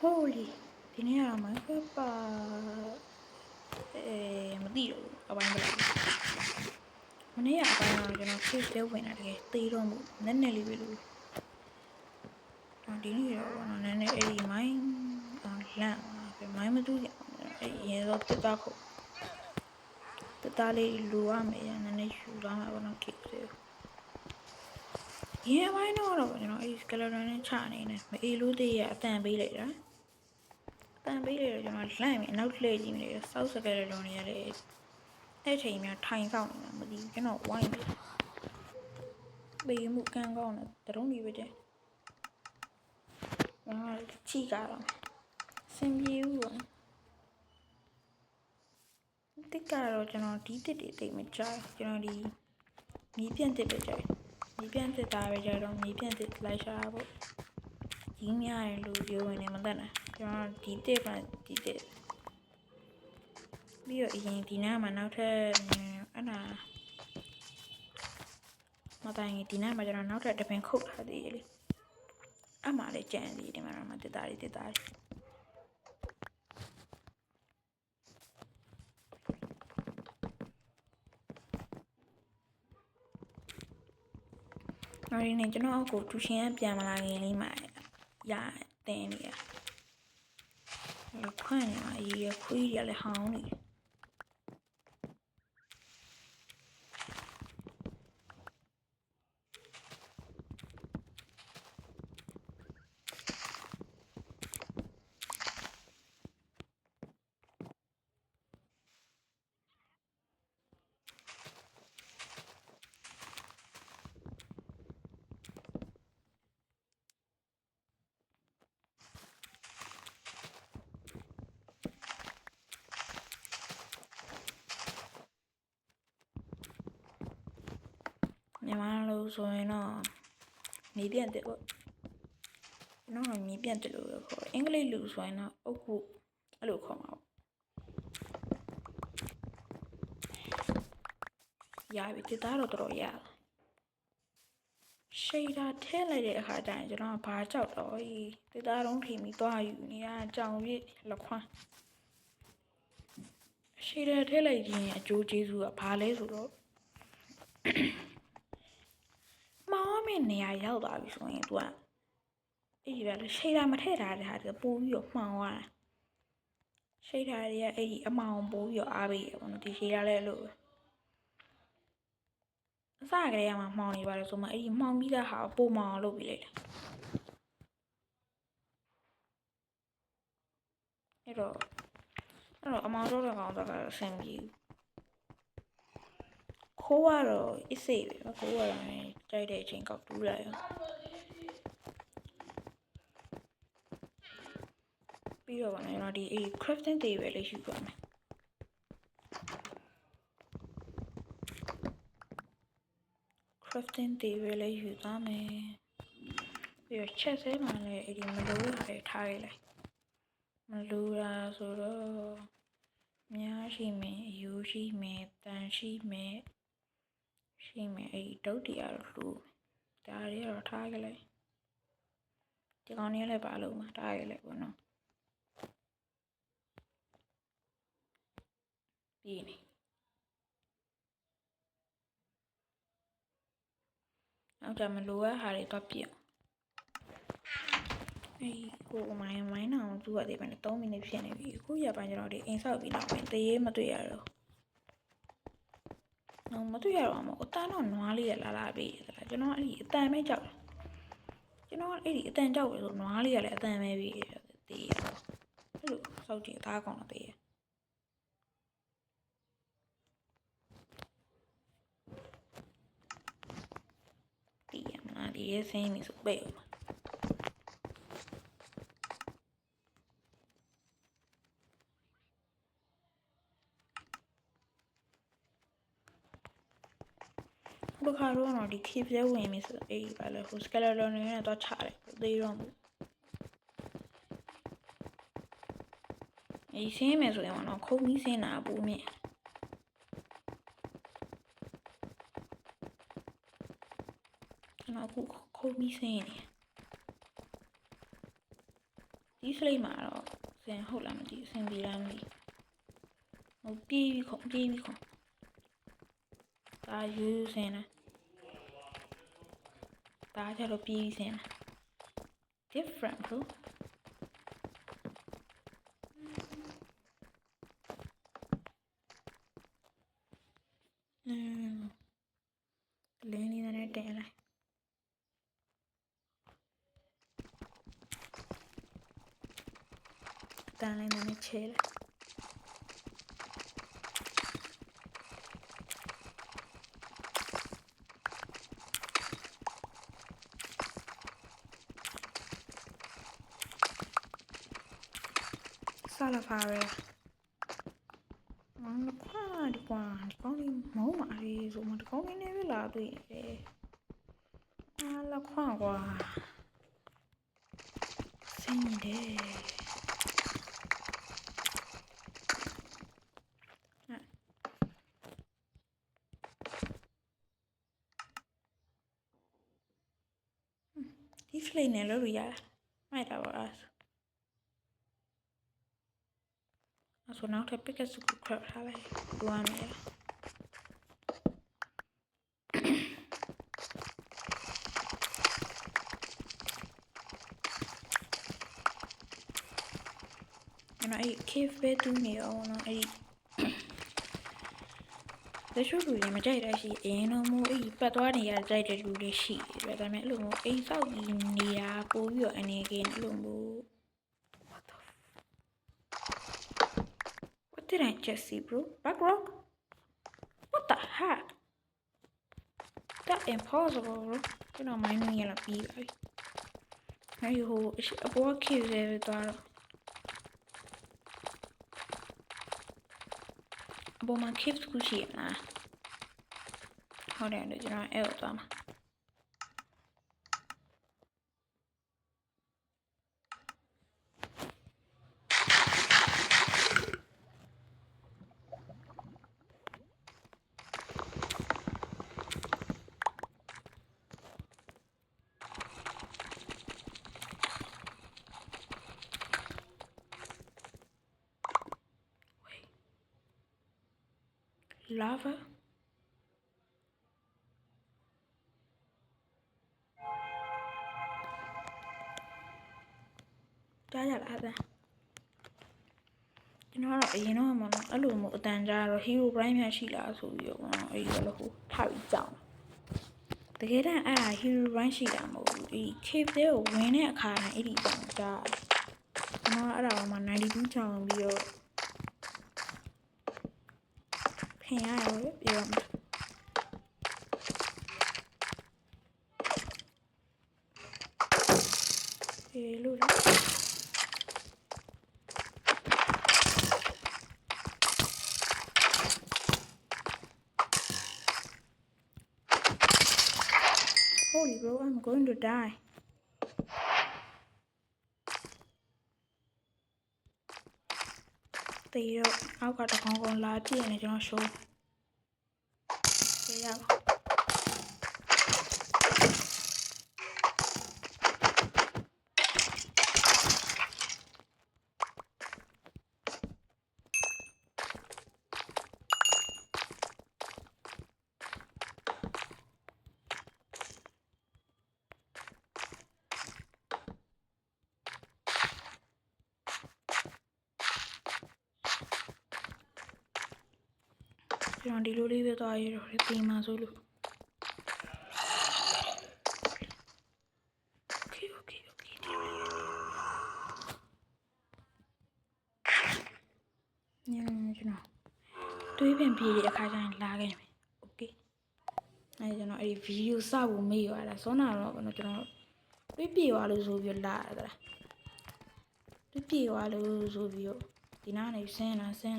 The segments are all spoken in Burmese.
Holy ဒီနေ့ကတော့ Minecraft ပါမသိတော့ဘူးအပိုင်းဘယ်လောက်မနေ့ကအပိုင်းတော့ကျွန်တော် case လေးဝင်တာတကယ်သေးတော့မှုနည်းနည်းလေးပဲလို့ဒီနေ့တော့ဘာနည်းနည်းအဲ့ဒီ mine လန့်mine မတူရအဲ့ရေတော့တက်တာခုတက်တာလေးလူရမယ်နည်းနည်းယူသွားမှာပေါ့နော် case လေးရေအပိုင်းတော့ကျွန်တော်အဲ့ skeleton နဲ့ချနေတယ်မအေးလို့တည်းရအတန်ပေးလိုက်တာတန်ပေးတယ်ကျွန်တော်လှန့်ပြီးနောက်လှည့်ကြည့်မိတယ်စောက်စကယ်လုံးတွေရတယ်အဲ့ချိန်များထိုင်ဆောင်နေတာမသိဘူးကျွန်တော်ဝိုင်းတယ်ဘေးမှုကန်းကောင်းတယ်တရုံးကြီးပဲတဲ့ချီကတော့စင်ပြေဘူးပေါ့တစ်ကတော့ကျွန်တော်ဒီတစ်တွေတိတ်မကြကျွန်တော်ဒီမြေပြန့်တစ်ပဲကြိုက်မြေပြန့်တစ်သားပဲကြတော့မြေပြန့်တစ်လိုက်ရှာဖို့ကြီးများတယ်လို့ပြောဝင်နေမသိနဲ့ကျွန်တော်ဒီတစ်မှဒီတစ်ပြီးတော့အရင်ဒီနားမှာနောက်ထပ်အဲ့ဒါမတိုင်းဒီနားမှာကျွန်တော်နောက်ထပ်တစ်ပင်ခုတ်ထားသေးတယ်လေအမှလည်းကြံသေးတယ်မှာတော့တစ်သားလေးနော်ဒီနေ့ကျွန်တော်အခုတူရှင်ကပြန်မလာခင်လေးမှာရတင်နေရခွန်းနေမှာရေခွေးတွေလည်းဟောင်းနေမြန်မာလိုဆိုရင်တော့မြေပြန့်တယ်ပေါ့ကျွန်တော်မြေပြန့်တယ်လို့ခေါ်အင်္ဂလိပ်လိုဆိုရင်တော့အုတ်ခုအဲ့လိုခေါ်မှာပေါ့ရပြီတစ်သားတော့တော်တော်ရရှိတာထဲလိုက်တဲ့အခါကျရင်ကျွန်တော်ဘာကြောက်တော့တစ်သားလုံးထိမိသွားယူနေရကြောင်ပြည့်လက်ခွန်းရှိတာထဲလိုက်ခြင်းအကျိုးကျေးဇူးကဘာလဲဆိုတော့မောင်မင်းနေရာရောက်သွားပြီဆိုရင် तू ကအဲ့ဒီပဲရှိတာမထည့်ထားတဲ့ဟာတပိုးပြီးတော့မှောင်သွားတာရှိတာတွေကအဲ့ဒီအမောင်ပိုးပြီးတော့အားပေးရပေါ့နော်ဒီရှိတာလည်းအဲ့လိုအစကလေးကမှမှောင်နေပါလေဆိုမှအဲ့ဒီမှောင်ပြီးတဲ့ဟာပိုမှောင်လုပ်ပြီးလိုက်တယ်အဲ့တော့အမောင်တို့လည်းကောင်းတော့အဆင်ပြေခိုးကတော့အစ်စိပဲခိုးကတော့ကြိုက်တဲ့အချိန်ကောက်တူးလိုက်ရောပြီးတော့ဗောနော်ဒီအဲ့ crafting table လေးယူပါမယ်crafting table လေးယူသွားမယ်ပြီးတော့ချက်ဆဲမှာလည်းအဲ့ဒီမလိုတာတွေထားရလိုက်မလိုတာဆိုတော့များရှိမယ်အယူရှိမယ်တန်ရှိမယ်အဲ့ဒီဒုတ်တီကတော့လူဒါတွေကတော့ထားရလိုက်ဒီကောင်လေးလည်းပါလို့မှာထားရလိုက်ပေါ့နော်ပြီးနေနောက်ကြမလိုရဟာတွေတော့ပြည့်အေးဟိုမိုင်းနာအောင်သူ့ရတယ်ပဲ3မိနစ်ဖြစ်နေပြီအခုရပိုင်းကျတော့ဒီအိမ်ဆောက်ပြီးတော့တရေမတွေ့ရတော့မတွေ့ရတော့မှာအတန်းတော့နွားလေးရလာပြီးကျွန်တော်အဲ့ဒီအတန်ပဲကြောက်ကျွန်တော်အဲ့ဒီအတန်ကြောက်ပဲဆိုနွားလေးရလည်းအတန်ပဲပြီးတရေအဲ့လိုစောက်ကြည့်သားကောင်းတော့တရေဒီရမလားဒီရဲ့ဆင်းနေဆိုပဲ့ဘခါတော့ဒီ keep လဲဝင်ပြီဆိုအေးပါလေဟို skeleton တွေနဲ့တော့ချတယ်သေးတော့ဘူးအေးဆင်းမယ်ဆိုရင်တော့ခုံပြီးဆင်းတာပူမြင့်ကျွန်တော်အခုခုံပြီးဆင်းနေ ဒီ slate မှာတော့ဆင်ဟုတ်လားမသိဆင်ပြေလားမသိဟိုပြေးပြီးခုံဒါယူဆင်လားဒါကြတော့ပြေးပြီးဆင်လား different bro လင်းလေးနဲ့တင်လိုက်တန်းလေးနဲ့ချဲလိုက်စားလာဖားပဲခွာဒီကောင်းလေးမောင်းပါလေဆိုမှဒီကောင်းလေးနဲ့ပဲလာတွေ့တယ်လာခွာကွာဆင်းနေတယ်ဒီ flame နဲ့လို့ရမိုက်တာပါဆိုနောက်ထပ် pickaxe ကိုခရထားလိုက်တွားမယ်အဲ့ cave ပဲတူးနေအောင်နော်အဲ့တချို့လူတွေမကြိုက်တာရှိအရင်တော့မို့အဲ့ပတ်သွားနေရကြိုက်တဲ့လူတွေရှိတယ်ဒါပေမဲ့အဲ့လိုမျိုးအိမ်ဆောက်ပြီးနေတာပို့ပြီးတော့အနေကင်းအဲ့လိုမျိုး What did I just see bro back rock what the heck that impossible bro ကျွန်တော်မိုင်းနေရလာပြီးပါပြီအဲ့ဒီဟိုအပေါ် cave တွေသွားတော့အပေါ်မှာ cave တစ်ခုရှိရလားဟုတ်တယ်ကျွန်တော်အဲ့ကိုသွားမှာlavaကြားရလားအဲ့ကျွန်တော်ကတော့အရင်တော့မှအဲ့လိုမျိုးအတန်ကြားတော့ hero prime များရှိလားဆိုပြီးတော့အဲ့ဒီလိုဟိုထားပြီးကြောင်းတကယ်တမ်းအဲ့ဒါ hero prime ရှိတာမဟုတ်ဘူးအဲ့ cave တဲ့ကိုဝင်တဲ့အခါတိုင်းအဲ့ဒီကြောင်းကြားကျွန်တော်အဲ့ဒါမှ92ကြောင်းပြီးတော့ဖင်ရတယ်ပြောမှာလို့လေHoly bro, I'm going to die. တေးတော့အောက်ကတကောင်ကောင်လာပြည့်နေကျွန်တော်ရှိုးတေးရပါကျွန်တော်ဒီလိုလေးပဲသွားရတော့ဒီမှာဆိုလို့ Okay ညကျွန်တော်တွေးပင်ပြေးတဲ့အခါကျရင်လာခဲ့မယ် Okay အဲ့ကျွန်တော်အဲ့ဒီဗီဒီယိုစဖို့မေ့ရတာစောနာတော့ကျွန်တော်တွေးပြေသွားလို့ဆိုပြီးလာတာတွေးပြေသွားလို့ဆိုပြီးတော့ဒီနားနေဆင်းလာရင်း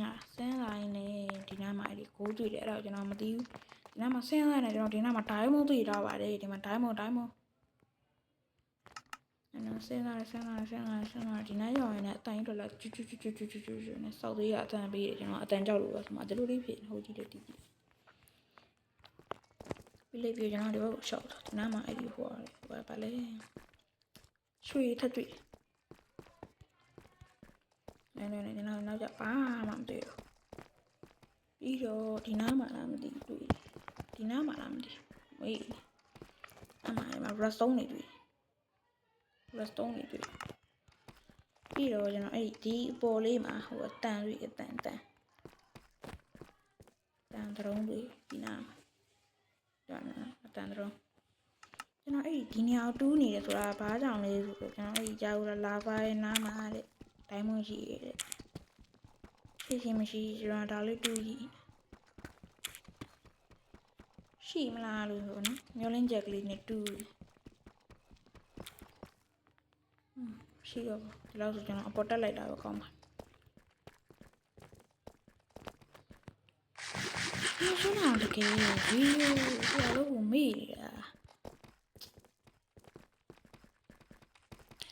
နဲ့ဒီနားမှာအဲ့ဒီကိုးတွေ့တယ်အဲ့တော့ကျွန်တော်မသိဘူးဒီနားမှာဆင်းလာနေကျွန်တော်ဒီနားမှာဒိုင်းမုံတွေ့ထားပါတယ်ဒီမှာဒိုင်းမုံအဲ့တော့ဆင်းလာဒီနားရောက်ရင်လည်းအတိုင်းထွက်လာကျွနဲ့စောက်သေးရအတန်ပေးတယ်ကျွန်တော်အတန်ကြောက်လို့ပဲဆိုမှဒီလိုလေးဖြစ်ဟိုကြည့်တယ်တီးပြီးလေပြကျွန်တော်ဒီဘက်ကိုရှော့ဒီနားမှာအဲ့ဒီဟိုပါလေရွှေထက်တွေ့ နေနောက်ကျဘာမှမတွေ့ဘူးပြီးတော့ဒီနားမှာလားမသိတွေ့ဒီနားမှာလားမသိဝေးအမှန်မှာ redstone နေတွေ့ပြီးတော့ကျွန်တော်အဲ့ဒီအပေါ်လေးမှာဟိုအတန်တွေအတန်တန်တရုံးတွေဒီနားမှာဒါနော်အတန်တရုံးကျွန်တော်အဲ့ဒီနေရာတူးနေတယ်ဆိုတာဘာကြောင့်လဲဆိုတော့ကျွန်တော်အဲ့ဒီကြာဦးလာဗာရဲ့နားမှာတဲ့ဒိုင်းမွန်ရှိရဲ့ရှိမရှိကျွန်တော်ဒါလေးတူးကြည့်ရှိမလားလို့ဆိုနော်မျောလင်းချက်ကလေးနဲ့တူးရှိတော့ဒီလောက်ဆိုကျွန်တော်အပေါ်တက်လိုက်တာပဲကောင်းပါဒီလိုတကယ်ဗီဒီယိုဒီလိုကိုမေ့နေတာ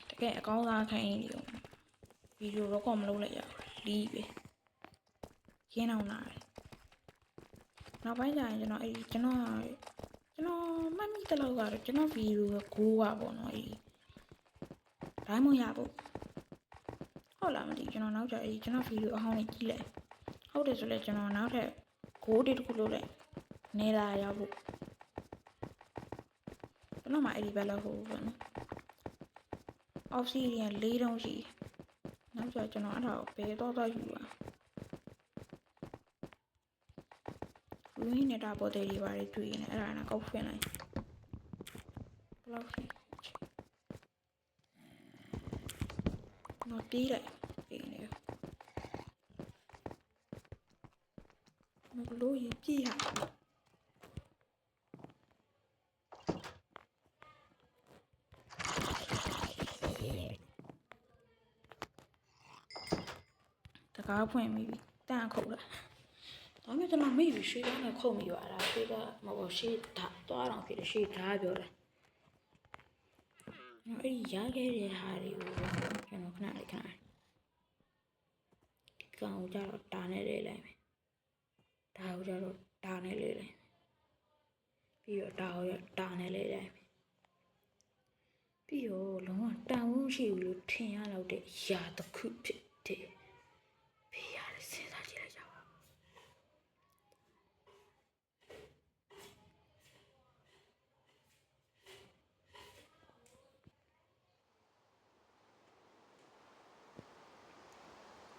တကယ်အကောင်းစားခိုင်းနေရောဗီဒီယိုတော့ကောမလုပ်လိုက်ရဘူးလီးပဲရင်းအောင်လာတယ်နောက်ပိုင်းကျရင်ကျွန်တော်မှတ်မိတဲ့လောက်ကတော့ကျွန်တော်ဗီဒီယိုကိုပါပေါ့နော်အဲ့ဒိုင်းမွန်ရဖို့ဟုတ်လားမသိကျွန်တော်နောက်ကျကျွန်တော်ဗီဒီယိုအဟောင်းလေးကြည့်လိုက်ဟုတ်တယ်ဆိုလဲကျွန်တော်နောက်ထပ်6တစ်ခုလုပ်လိုက်နေလာရဖို့ကျွန်တော်မှအဲ့ဒီဘက်လောက်ဟုတ်ပေါ့နော် obsidian 4 တုံးရှိနောက်ကျကျွန်တော်အဲ့ဒါကိုဘယ်တော့ယူပါဝင်းနေတာပေါ်တယ်တွေပါတယ်တွေ့ရင်အဲ့ဒါနဲ့ကောက်ဖွင့်လိုက်ဘလောက်ရှိနော်တီးလိုက်နေမလို့ရကြည့်ဟာတကားဖွင့်ပြီတန့်ခုတ်လာဒါမှကျွန်တော်မေ့ပြီးရှေ့ကနေခုတ်မိပါလားရှေ့ကမဟုတ်ရှေ့သွားတော့ဖြစ်တယ်ရှေ့ဓာတ်ပြောတယ်အဲ့ဒီရခဲ့တဲ့ဟာတွေကိုကျွန်တော်ခဏလေးဒီကောင်ကြတော့တာနဲ့လေးလိုက်မယ်ဒါကိုကြတော့တာနဲ့လေးလိုက်ပြီးတော့ဒါကိုတာနဲ့လေးလိုက်ပြီးတော့လုံးဝတန်ဖို့ရှိဘူးလို့ထင်ရတော့တဲ့ရာတစ်ခုဖြစ်တယ်ဖေးရစဉ်းစားကြည့်လိုက်ကြပါ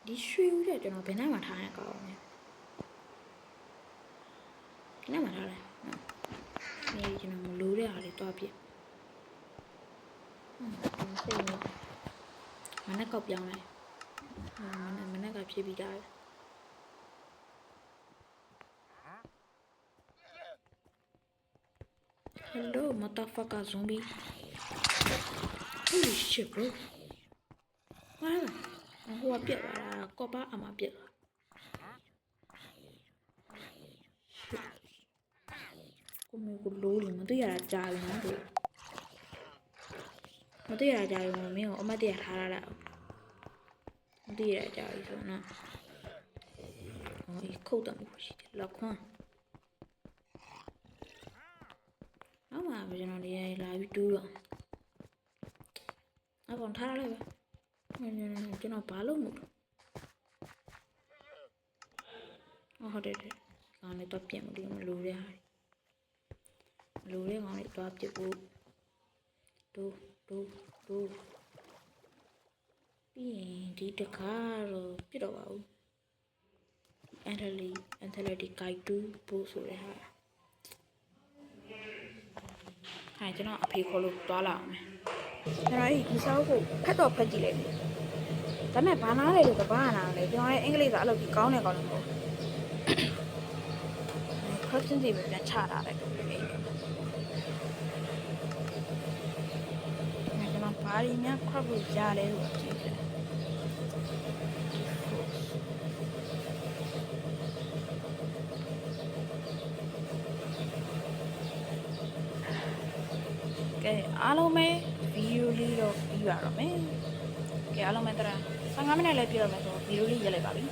ဒီရွှေဦးတဲ့ကျွန်တော်ဘယ်နှမှာထားရကောင်းလဲဘယ်နှမှာထားလဲနေကျွန်တော်မလိုတဲ့အားလေးတွားပြစိတ်နေမနေ့ကောက်ပြောင်းလိုက်မနေ့ကဖြစ်ပြီးသားHello motherfucker zombie Holy shit bro ဟိုကပြက်လာတာကောပါအမပြက်လာကိုမေကိုလိုးလေမသိရတာကြားပြီနော်သူမသိရတာကြားပြီမင်းကိုအမတ်တရထားရလိုက်မသိရတာကြားပြီဆိုတော့ဟိုခုတ်တယ်မရှိတယ်လောက်ခွန်းနောက်မှကျွန်တော်နေလာပြီးတူးတော့အကောင်ထားရလိုက်ပဲကျွန်တော်ဘာလုပ်မှုဟုတ်တယ်ကောင်လေးတော့ပြင်မလို့မလိုတဲ့ဟာမလိုတဲ့ကောင်လေးတော့ပြစ်ဖို့တူပြီးရင်ဒီတခါတော့ပြစ်တော့ပါဘူးအန်တလီဂိုက်တူပို့ဆိုတဲ့ဟာကျွန်တော်အဖေခေါ်လို့တွားလာအောင်မယ်ကျွန်တော်ဒီစောက်ကိုဖတ်တော့ဖတ်ကြည့်လိုက်တယ်ဒါပေမဲ့ဘာနာလဲလို့ကဘာနာလဲကျွန်တော်ရဲ့အင်္ဂလိပ်စာအဲ့လိုကြီးကောင်းတယ်ကောင်းတယ်ပေါ့question တွေပဲပြန်ချတာလိုက်တော့ဒီကျွန်တော်ဘာတွေများခွက်ဖို့ကြားလဲလို့ကြည့်တယ်ကဲအားလုံးပဲဗီဒီယိုလေးတော့ပြီးပါတော့မယ်ကဲအားလုံးပဲတရ15မိနစ်လေးပြတော့မယ်ဆိုဗီဒီယိုလေးရက်လိုက်ပါပြီ